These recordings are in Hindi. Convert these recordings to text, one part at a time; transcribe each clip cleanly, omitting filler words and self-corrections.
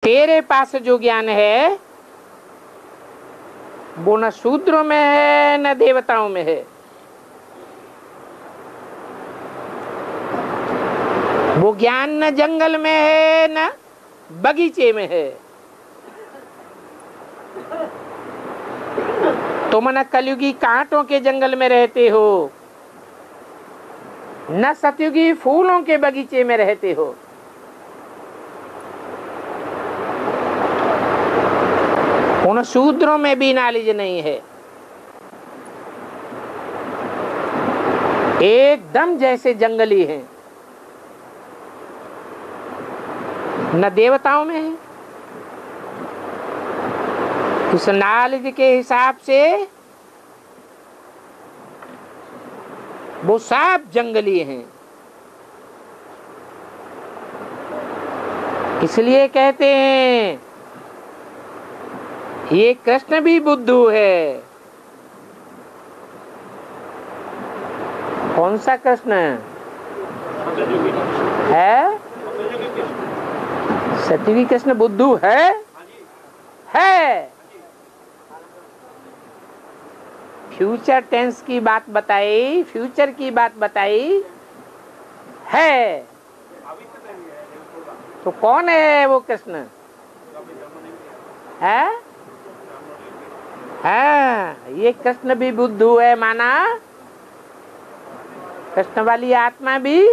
तेरे पास जो ज्ञान है वो न शूद्रों में है न देवताओं में है। वो ज्ञान न जंगल में है न बगीचे में है। तुम न कलयुगी कांटों के जंगल में रहते हो न सतयुगी फूलों के बगीचे में रहते हो। उन शूद्रों में भी नॉलेज नहीं है। एकदम जैसे जंगली हैं। न देवताओं में है। उस नॉलेज के हिसाब से वो सब जंगली हैं। इसलिए कहते हैं ये कृष्ण भी बुद्धू है। कौन सा कृष्ण है? सतयुगी कृष्ण बुद्धू है? फ्यूचर टेंस की बात बताई, फ्यूचर की बात बताई है। तो कौन है वो कृष्ण? है? ये कृष्ण भी बुद्धू है माना कृष्ण वाली आत्मा भी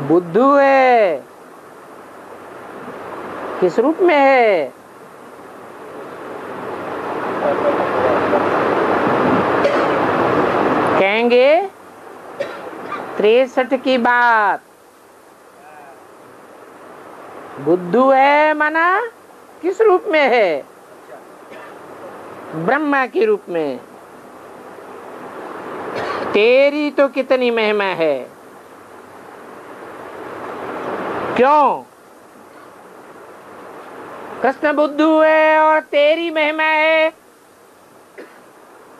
बुद्धू है। किस रूप में है? कहेंगे 63 की बात। बुद्धू है माना किस रूप में है? ब्रह्मा के रूप में। तेरी तो कितनी महिमा है। क्यों? कृष्ण बुद्धू है और तेरी महिमा है,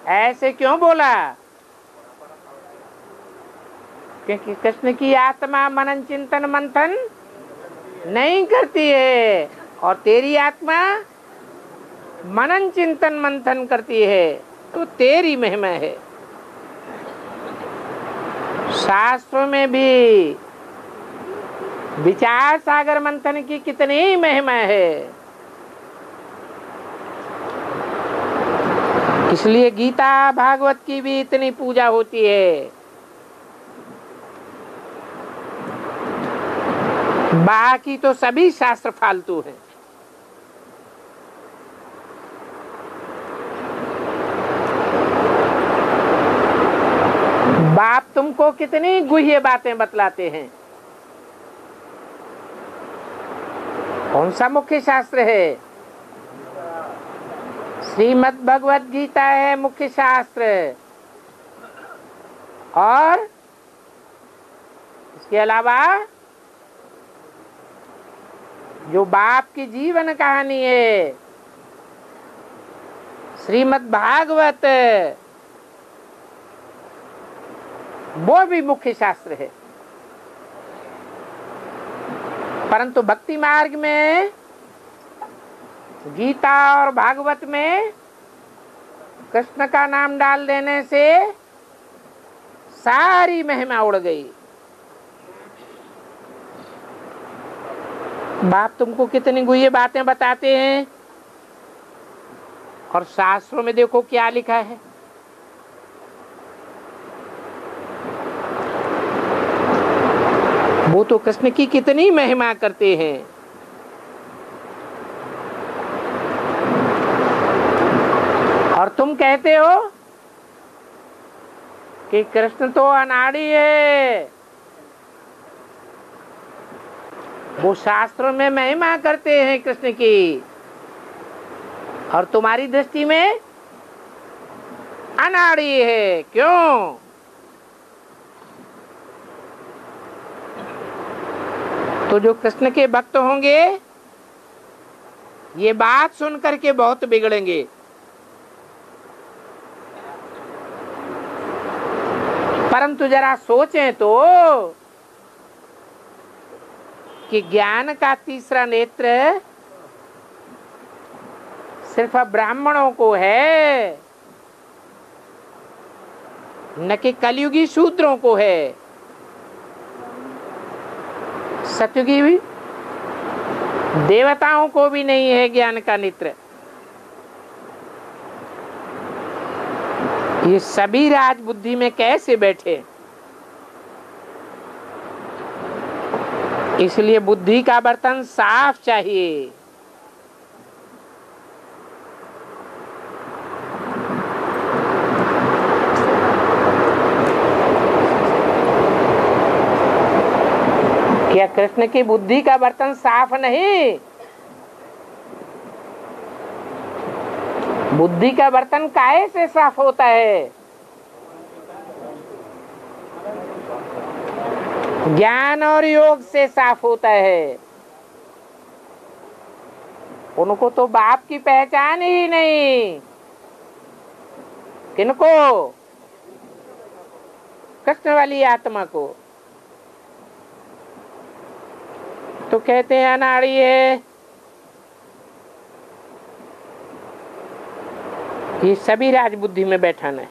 ऐसे क्यों बोला? क्योंकि कृष्ण की आत्मा मनन चिंतन मंथन नहीं करती है और तेरी आत्मा मनन चिंतन मंथन करती है, तो तेरी महिमा है। शास्त्रों में भी विचार सागर मंथन की कितनी महिमा है। इसलिए गीता भागवत की भी इतनी पूजा होती है। बाकी तो सभी शास्त्र फालतू हैं। बाप तुमको कितनी गुह्य बातें बतलाते हैं। कौन सा मुख्य शास्त्र है? श्रीमद् भगवत गीता है मुख्य शास्त्र। और इसके अलावा जो बाप की जीवन कहानी है श्रीमद् भागवत, वो भी मुख्य शास्त्र है। परंतु भक्ति मार्ग में गीता और भागवत में कृष्ण का नाम डाल देने से सारी महिमा उड़ गई। बाप तुमको कितनी गुह्य बातें बताते हैं और शास्त्रों में देखो क्या लिखा है। वो तो कृष्ण की कितनी महिमा करते हैं। और तुम कहते हो कि कृष्ण तो अनाड़ी है। वो शास्त्रों में महिमा करते हैं कृष्ण की और तुम्हारी दृष्टि में अनाड़ी है। क्यों? तो जो कृष्ण के भक्त होंगे ये बात सुन करके बहुत बिगड़ेंगे। परंतु जरा सोचें तो कि ज्ञान का तीसरा नेत्र सिर्फ ब्राह्मणों को है, न कि कलयुगी शूद्रों को है। सतयुगी भी देवताओं को भी नहीं है ज्ञान का नेत्र। ये सभी राज बुद्धि में कैसे बैठे? इसलिए बुद्धि का बर्तन साफ चाहिए। क्या कृष्ण की बुद्धि का बर्तन साफ नहीं? बुद्धि का बर्तन काहे से साफ होता है? ज्ञान और योग से साफ होता है। उनको तो बाप की पहचान ही नहीं। किनको? कृष्ण वाली आत्मा को। तो कहते हैं अनाड़ी है। ये सभी राजबुद्धि में बैठाना है।